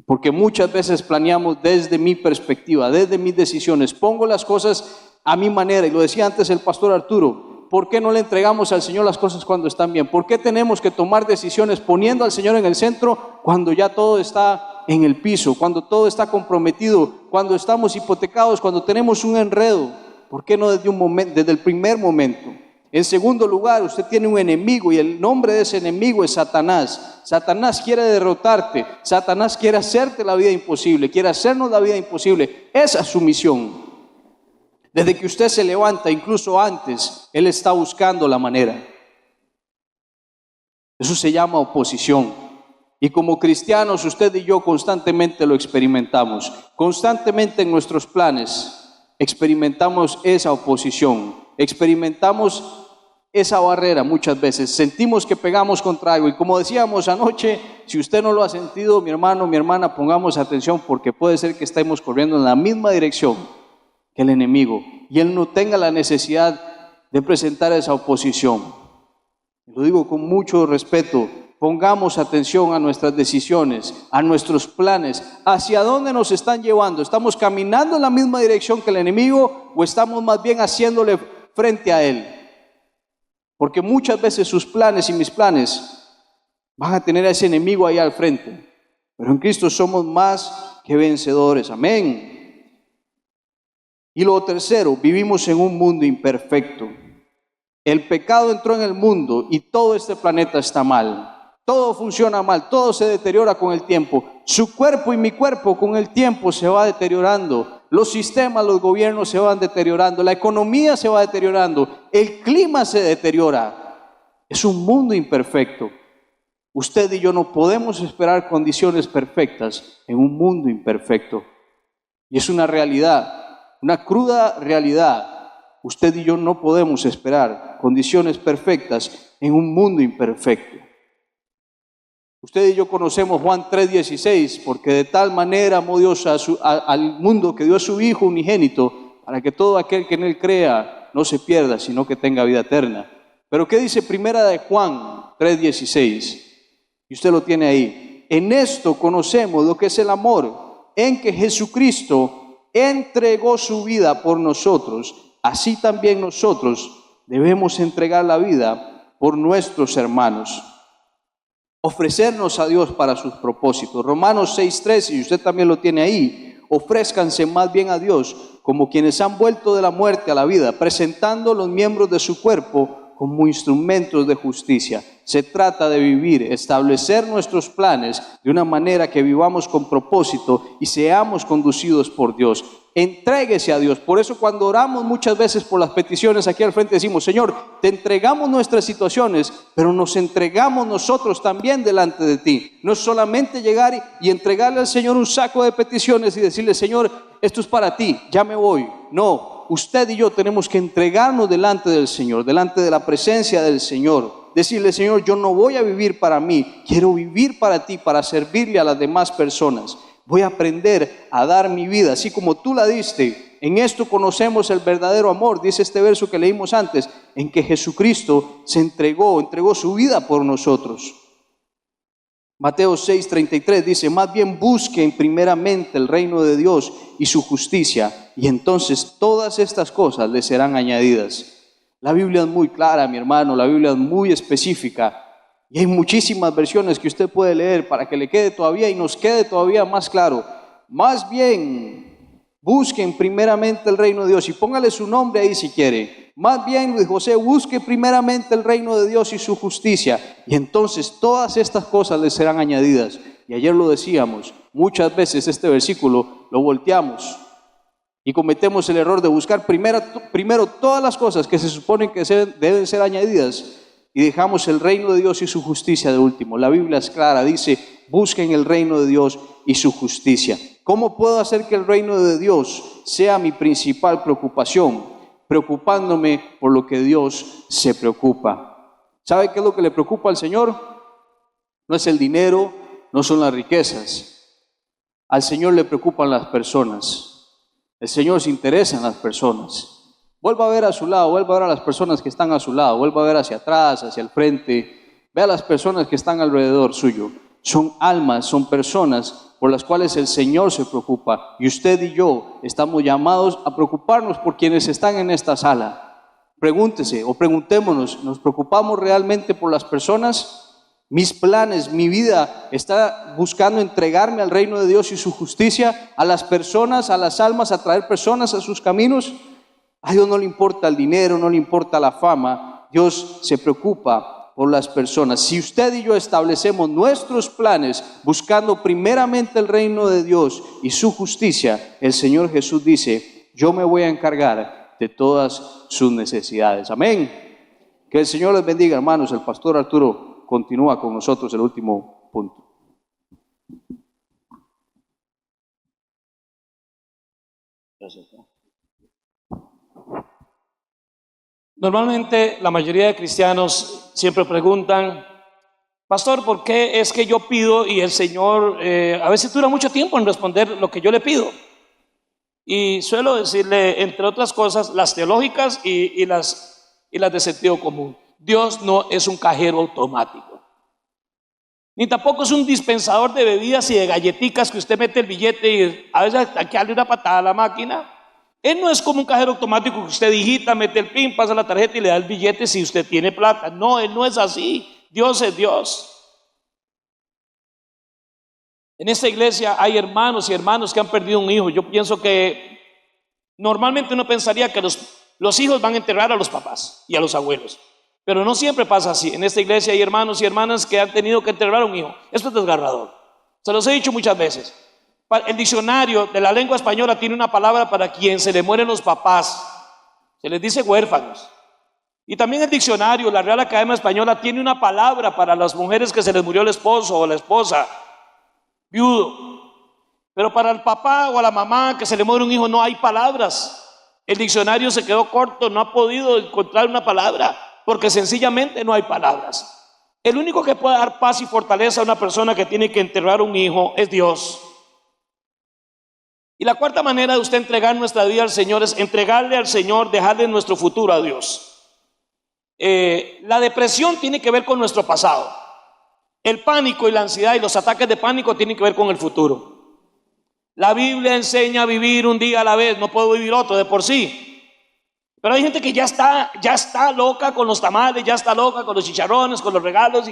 Porque muchas veces planeamos desde mi perspectiva, desde mis decisiones, pongo las cosas a mi manera, y lo decía antes el pastor Arturo, ¿por qué no le entregamos al Señor las cosas cuando están bien? ¿Por qué tenemos que tomar decisiones poniendo al Señor en el centro cuando ya todo está en el piso, cuando todo está comprometido, cuando estamos hipotecados, cuando tenemos un enredo? ¿Por qué no desde el primer momento? En segundo lugar, usted tiene un enemigo y el nombre de ese enemigo es Satanás. Satanás quiere derrotarte, Satanás quiere hacerte la vida imposible, quiere hacernos la vida imposible. Esa es su misión. Desde que usted se levanta, incluso antes, él está buscando la manera. Eso se llama oposición. Y como cristianos, usted y yo constantemente lo experimentamos. Constantemente en nuestros planes experimentamos esa oposición, experimentamos esa barrera muchas veces, sentimos que pegamos contra algo y como decíamos anoche, si usted no lo ha sentido, mi hermano, mi hermana, pongamos atención porque puede ser que estemos corriendo en la misma dirección que el enemigo y él no tenga la necesidad de presentar esa oposición. Lo digo con mucho respeto Pongamos atención a nuestras decisiones, a nuestros planes, hacia dónde nos están llevando. ¿Estamos caminando en la misma dirección que el enemigo o estamos más bien haciéndole frente a él? Porque muchas veces sus planes y mis planes van a tener a ese enemigo ahí al frente. Pero en Cristo somos más que vencedores. Amén. Y lo tercero, vivimos en un mundo imperfecto. El pecado entró en el mundo y todo este planeta está mal. Todo funciona mal, todo se deteriora con el tiempo. Su cuerpo y mi cuerpo con el tiempo se va deteriorando. Los sistemas, los gobiernos se van deteriorando. La economía se va deteriorando. El clima se deteriora. Es un mundo imperfecto. Usted y yo no podemos esperar condiciones perfectas en un mundo imperfecto. Y es una realidad, una cruda realidad. Usted y yo no podemos esperar condiciones perfectas en un mundo imperfecto. Usted y yo conocemos Juan 3:16, porque de tal manera amó Dios al mundo que dio a su Hijo unigénito, para que todo aquel que en Él crea no se pierda, sino que tenga vida eterna. Pero ¿qué dice primera de Juan 3:16? Y usted lo tiene ahí. En esto conocemos lo que es el amor, en que Jesucristo entregó su vida por nosotros, así también nosotros debemos entregar la vida por nuestros hermanos. Ofrecernos a Dios para sus propósitos. Romanos 6:13, y usted también lo tiene ahí. Ofrézcanse más bien a Dios como quienes han vuelto de la muerte a la vida, presentando los miembros de su cuerpo como instrumentos de justicia. Se trata de vivir, establecer nuestros planes de una manera que vivamos con propósito y seamos conducidos por Dios. Entréguese a Dios. Por eso cuando oramos muchas veces por las peticiones aquí al frente decimos: Señor, te entregamos nuestras situaciones, pero nos entregamos nosotros también delante de ti. No es solamente llegar y entregarle al Señor un saco de peticiones y decirle: Señor, esto es para ti, ya me voy. No, usted y yo tenemos que entregarnos delante del Señor, delante de la presencia del Señor. Decirle: Señor, yo no voy a vivir para mí, quiero vivir para ti, para servirle a las demás personas. Voy a aprender a dar mi vida, así como tú la diste. En esto conocemos el verdadero amor, dice este verso que leímos antes, en que Jesucristo se entregó su vida por nosotros. Mateo 6:33 dice: más bien busquen primeramente el reino de Dios y su justicia, y entonces todas estas cosas les serán añadidas. La Biblia es muy clara, mi hermano, la Biblia es muy específica. Y hay muchísimas versiones que usted puede leer para que le quede todavía y nos quede todavía más claro. Más bien, busquen primeramente el reino de Dios, y póngale su nombre ahí si quiere. Más bien, Luis José, busque primeramente el reino de Dios y su justicia, y entonces todas estas cosas les serán añadidas. Y ayer lo decíamos, muchas veces este versículo lo volteamos y cometemos el error de buscar primero todas las cosas que se suponen que deben ser añadidas, y dejamos el reino de Dios y su justicia de último. La Biblia es clara, dice: busquen el reino de Dios y su justicia. ¿Cómo puedo hacer que el reino de Dios sea mi principal preocupación? Preocupándome por lo que Dios se preocupa. ¿Sabe qué es lo que le preocupa al Señor? No es el dinero, no son las riquezas. Al Señor le preocupan las personas. El Señor se interesa en las personas. Vuelva a ver a su lado, vuelva a ver a las personas que están a su lado, vuelva a ver hacia atrás, hacia el frente. Ve a las personas que están alrededor suyo. Son almas, son personas por las cuales el Señor se preocupa. Y usted y yo estamos llamados a preocuparnos por quienes están en esta sala. Pregúntese o preguntémonos: ¿nos preocupamos realmente por las personas? Mis planes, mi vida está buscando entregarme al reino de Dios y su justicia, a las personas, a las almas, a traer personas a sus caminos. A Dios no le importa el dinero, no le importa la fama. Dios se preocupa por las personas. Si usted y yo establecemos nuestros planes buscando primeramente el reino de Dios y su justicia, el Señor Jesús dice: yo me voy a encargar de todas sus necesidades. Amén. Que el Señor les bendiga, hermanos. El pastor Arturo continúa con nosotros el último punto. Gracias. Normalmente la mayoría de cristianos siempre preguntan: pastor, ¿por qué es que yo pido y el Señor a veces dura mucho tiempo en responder lo que yo le pido? Y suelo decirle, entre otras cosas, las teológicas y las de sentido común: Dios no es un cajero automático. ni tampoco es un dispensador de bebidas y de galletitas que usted mete el billete y a veces hay que darle una patada a la máquina. Él no es como un cajero automático que usted digita, mete el pin, pasa la tarjeta y le da el billete si usted tiene plata. No, Él no es así. Dios es Dios. En esta iglesia hay hermanos y hermanas que han perdido un hijo. Yo pienso que normalmente uno pensaría que los hijos van a enterrar a los papás y a los abuelos, pero no siempre pasa así. En esta iglesia hay hermanos y hermanas que han tenido que enterrar a un hijo. Esto es desgarrador. Se los he dicho muchas veces. El diccionario de la lengua española tiene una palabra para quien se le mueren los papás. Se les dice huérfanos. Y también el diccionario, la Real Academia Española, tiene una palabra para las mujeres que se les murió el esposo o la esposa, viudo. Pero para el papá o a la mamá que se le muere un hijo no hay palabras. El diccionario se quedó corto, no ha podido encontrar una palabra, porque sencillamente no hay palabras. El único que puede dar paz y fortaleza a una persona que tiene que enterrar un hijo es Dios. Y la cuarta manera de usted entregar nuestra vida al Señor es entregarle al Señor, dejarle nuestro futuro a Dios. La depresión tiene que ver con nuestro pasado. El pánico y la ansiedad y los ataques de pánico tienen que ver con el futuro. La Biblia enseña a vivir un día a la vez, no puedo vivir otro de por sí. Pero hay gente que ya está loca con los tamales, ya está loca con los chicharrones, con los regalos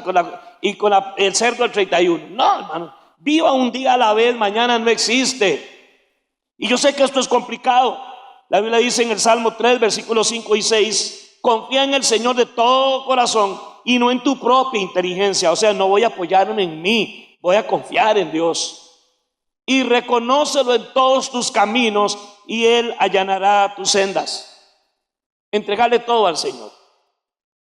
y con el cerdo del 31. No, hermano, viva un día a la vez, mañana no existe. Y yo sé que esto es complicado. La Biblia dice en el Salmo 3, versículos 5 y 6, confía en el Señor de todo corazón y no en tu propia inteligencia. O sea, no voy a apoyarme en mí, voy a confiar en Dios. Y reconócelo en todos tus caminos y Él allanará tus sendas. Entregarle todo al Señor.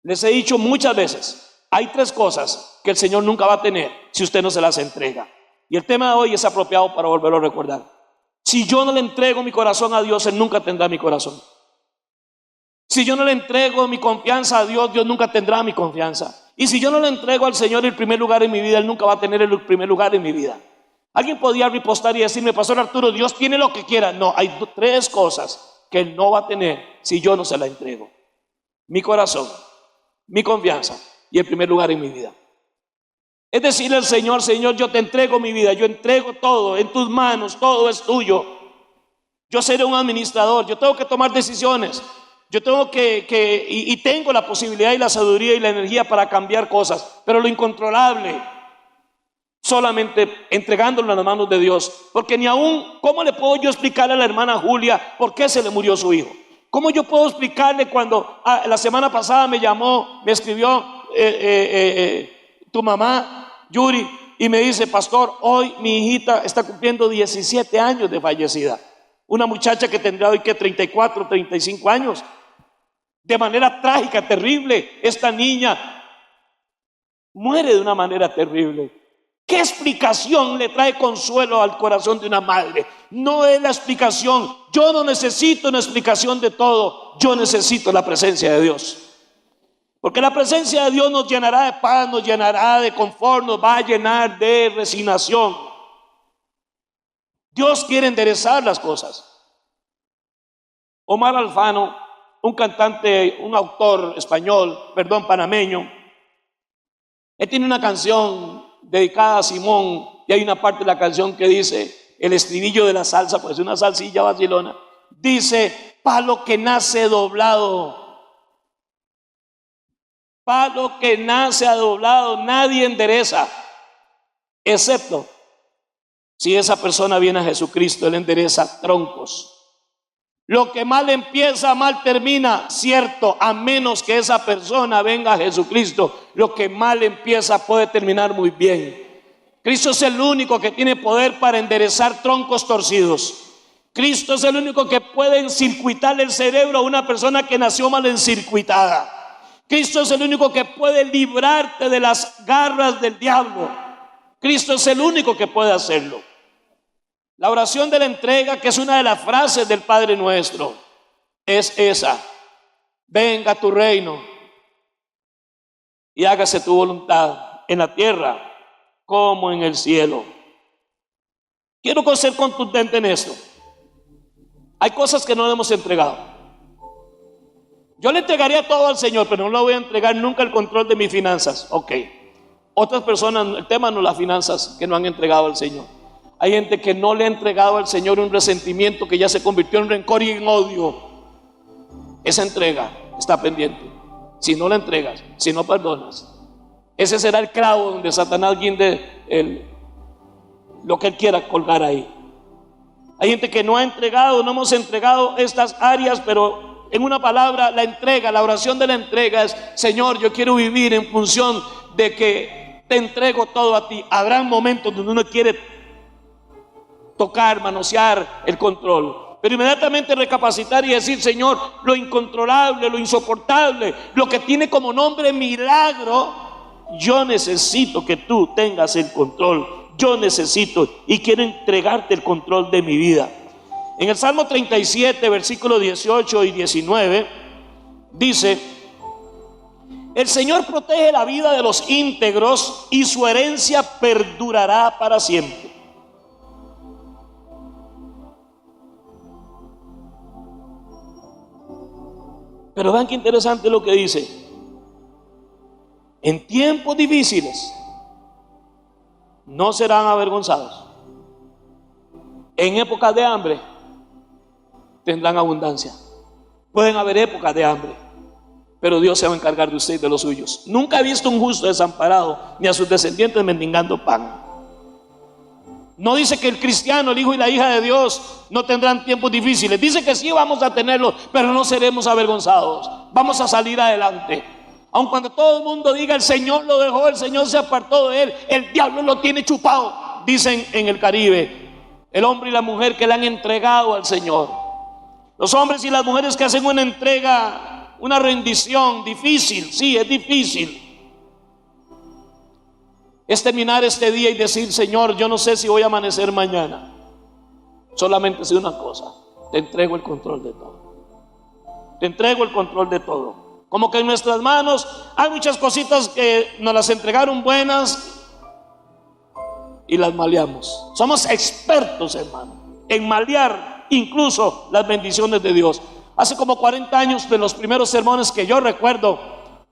Les he dicho muchas veces, hay 3 cosas que el Señor nunca va a tener si usted no se las entrega. Y el tema de hoy es apropiado para volverlo a recordar. Si yo no le entrego mi corazón a Dios, Él nunca tendrá mi corazón. Si yo no le entrego mi confianza a Dios, Dios nunca tendrá mi confianza. Y si yo no le entrego al Señor el primer lugar en mi vida, Él nunca va a tener el primer lugar en mi vida. Alguien podría ripostar y decirme, Pastor Arturo, Dios tiene lo que quiera. No, hay 3 cosas que Él no va a tener si yo no se la entrego: mi corazón, mi confianza y el primer lugar en mi vida. Es decirle al Señor, Señor, yo te entrego mi vida, yo entrego todo en tus manos, todo es tuyo. Yo seré un administrador, yo tengo que tomar decisiones, yo tengo y tengo la posibilidad y la sabiduría y la energía para cambiar cosas, pero lo incontrolable, solamente entregándolo en las manos de Dios. Porque ni aún, ¿cómo le puedo yo explicarle a la hermana Julia por qué se le murió su hijo? ¿Cómo yo puedo explicarle cuando la semana pasada me llamó, me escribió tu mamá, Yuri, y me dice, Pastor, hoy mi hijita está cumpliendo 17 años de fallecida? Una muchacha que tendrá hoy 34, 35 años. De manera trágica, terrible, esta niña muere de una manera terrible. ¿Qué explicación le trae consuelo al corazón de una madre? No es la explicación. Yo no necesito una explicación de todo. Yo necesito la presencia de Dios. Porque la presencia de Dios nos llenará de paz, nos llenará de confort, nos va a llenar de resignación. Dios quiere enderezar las cosas. Omar Alfano, un cantante, un autor panameño, él tiene una canción dedicada a Simón, y hay una parte de la canción que dice, el estribillo de la salsa, pues una salsilla vacilona, dice, palo que nace doblado, palo que nace doblado, nadie endereza, excepto si esa persona viene a Jesucristo. Él endereza troncos. Lo que mal empieza, mal termina, cierto, a menos que esa persona venga a Jesucristo. Lo que mal empieza puede terminar muy bien. Cristo es el único que tiene poder para enderezar troncos torcidos. Cristo es el único que puede encircuitarle el cerebro a una persona que nació mal encircuitada. Cristo es el único que puede librarte de las garras del diablo. Cristo es el único que puede hacerlo. La oración de la entrega, que es una de las frases del Padre Nuestro, es esa: venga tu reino y hágase tu voluntad en la tierra como en el cielo. Quiero ser contundente en esto. Hay cosas que no le hemos entregado. Yo le entregaría todo al Señor, pero no le voy a entregar nunca el control de mis finanzas. Ok. Otras personas, el tema no las finanzas, que no han entregado al Señor. Hay gente que no le ha entregado al Señor un resentimiento que ya se convirtió en rencor y en odio. Esa entrega está pendiente. Si no la entregas, si no perdonas, ese será el clavo donde Satanás guinde lo que él quiera colgar ahí. Hay gente que no ha entregado, no hemos entregado estas áreas, pero en una palabra, la entrega, la oración de la entrega es: Señor, yo quiero vivir en función de que te entrego todo a ti. Habrá momentos donde uno quiere tocar, manosear el control, pero inmediatamente recapacitar y decir: Señor, lo incontrolable, lo insoportable, lo que tiene como nombre milagro, yo necesito que tú tengas el control. Yo necesito y quiero entregarte el control de mi vida. En el Salmo 37, versículos 18 y 19, dice: el Señor protege la vida de los íntegros y su herencia perdurará para siempre. Pero vean qué interesante lo que dice: en tiempos difíciles no serán avergonzados. En épocas de hambre tendrán abundancia. Pueden haber épocas de hambre, pero Dios se va a encargar de usted y de los suyos. Nunca he visto un justo desamparado, ni a sus descendientes mendigando pan. No dice que el cristiano, el hijo y la hija de Dios no tendrán tiempos difíciles. Dice que sí vamos a tenerlos, pero no seremos avergonzados. Vamos a salir adelante. Aun cuando todo el mundo diga: el Señor lo dejó, el Señor se apartó de él, el diablo lo tiene chupado, dicen en el Caribe, el hombre y la mujer que le han entregado al Señor. Los hombres y las mujeres que hacen una entrega, una rendición difícil, sí, es difícil. Es terminar este día y decir: Señor, yo no sé si voy a amanecer mañana. Solamente sé una cosa: te entrego el control de todo. Te entrego el control de todo. Como que en nuestras manos hay muchas cositas que nos las entregaron buenas y las maleamos. Somos expertos, hermano, en malear incluso las bendiciones de Dios. Hace como 40 años, de los primeros sermones que yo recuerdo,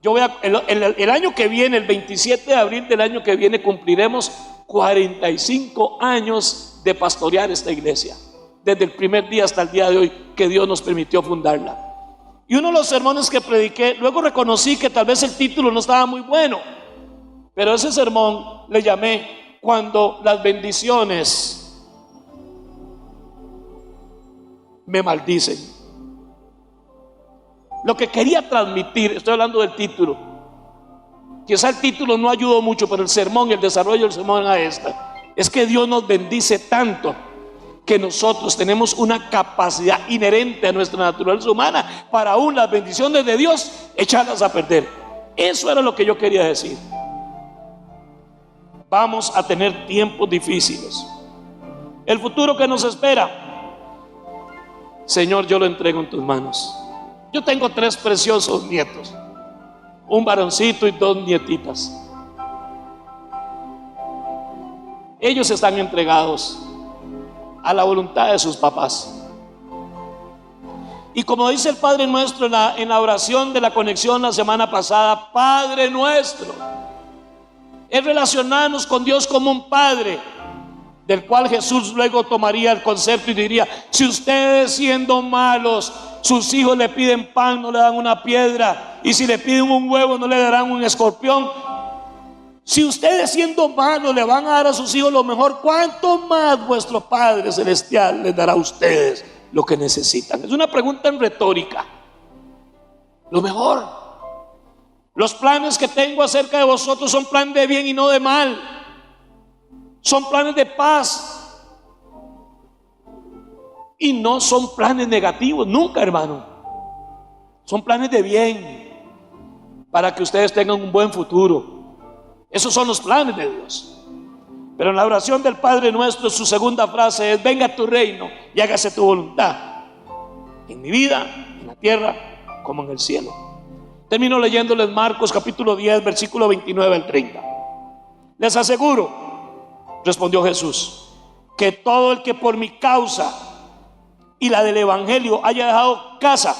el año que viene, el 27 de abril del año que viene, cumpliremos 45 años de pastorear esta iglesia, desde el primer día hasta el día de hoy que Dios nos permitió fundarla. Y uno de los sermones que prediqué, luego reconocí que tal vez el título no estaba muy bueno, pero ese sermón le llamé: cuando las bendiciones me maldicen. Lo que quería transmitir, estoy hablando del título, quizá el título no ayudó mucho, pero el sermón y el desarrollo del sermón era es que Dios nos bendice tanto que nosotros tenemos una capacidad inherente a nuestra naturaleza humana para aún las bendiciones de Dios echarlas a perder. Eso era lo que yo quería decir. Vamos a tener tiempos difíciles. El futuro que nos espera, Señor, yo lo entrego en tus manos. Yo tengo 3 preciosos nietos, un varoncito y 2 nietitas. Ellos están entregados a la voluntad de sus papás. Y como dice el Padre Nuestro en la oración de la conexión la semana pasada, Padre Nuestro, es relacionarnos con Dios como un Padre, del cual Jesús luego tomaría el concepto y diría: si ustedes, siendo malos, sus hijos le piden pan, no le dan una piedra, y si le piden un huevo, no le darán un escorpión. Si ustedes, siendo malos, le van a dar a sus hijos lo mejor, ¿cuánto más vuestro Padre Celestial les dará a ustedes lo que necesitan? Es una pregunta en retórica. Lo mejor. Los planes que tengo acerca de vosotros son planes de bien y no de mal. Son planes de paz y no son planes negativos, nunca, hermano. Son planes de bien, para que ustedes tengan un buen futuro. Esos son los planes de Dios. Pero en la oración del Padre Nuestro, su segunda frase es: venga tu reino y hágase tu voluntad, en mi vida, en la tierra, como en el cielo. Termino leyéndoles Marcos capítulo 10, versículo 29 al 30. Les aseguro, respondió Jesús, que todo el que por mi causa y la del evangelio haya dejado casa,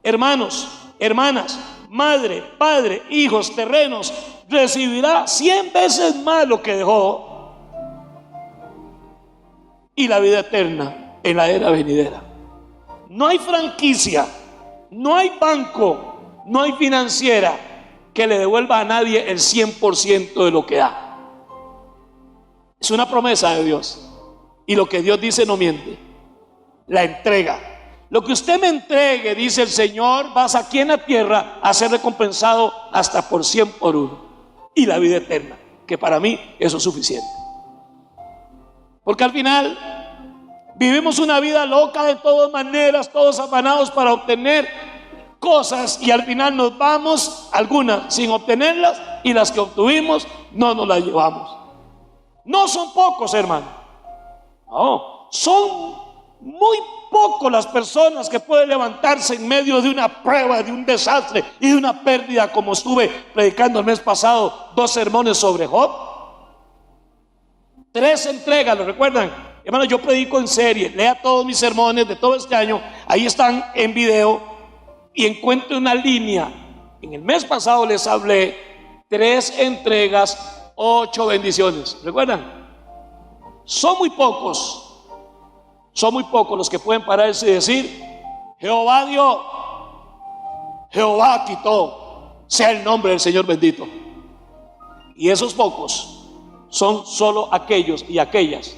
hermanos, hermanas, madre, padre, hijos, terrenos, recibirá 100 veces más lo que dejó y la vida eterna en la era venidera. No hay franquicia, no hay banco, no hay financiera que le devuelva a nadie el 100% de lo que da. Es una promesa de Dios, y lo que Dios dice no miente. La entrega, lo que usted me entregue, dice el Señor, vas aquí en la tierra a ser recompensado hasta por 100 por 1, y la vida eterna, que para mí eso es suficiente. Porque al final vivimos una vida loca de todas maneras, todos afanados para obtener cosas, y al final nos vamos, algunas sin obtenerlas, y las que obtuvimos no nos las llevamos. No son pocos, hermano. No, son muy pocos las personas que pueden levantarse en medio de una prueba, de un desastre y de una pérdida, como estuve predicando el mes pasado, 2 sermones sobre Job. 3 entregas, ¿lo recuerdan? Hermano, yo predico en serie, lea todos mis sermones de todo este año, ahí están en video, y encuentre una línea. En el mes pasado les hablé 3 entregas, 8 bendiciones, ¿recuerdan? Son muy pocos los que pueden pararse y decir: Jehová dio, Jehová quitó, sea el nombre del Señor bendito. Y esos pocos son solo aquellos y aquellas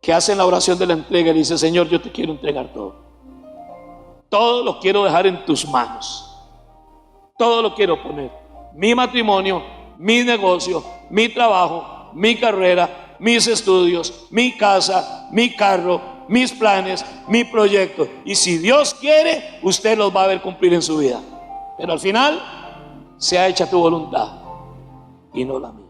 que hacen la oración de la entrega y dicen: Señor, yo te quiero entregar todo lo quiero dejar en tus manos, todo lo quiero poner, mi matrimonio, mi negocio, mi trabajo, mi carrera, mis estudios, mi casa, mi carro, mis planes, mi proyecto, y si Dios quiere, usted los va a ver cumplir en su vida, pero al final sea hecha tu voluntad y no la mía.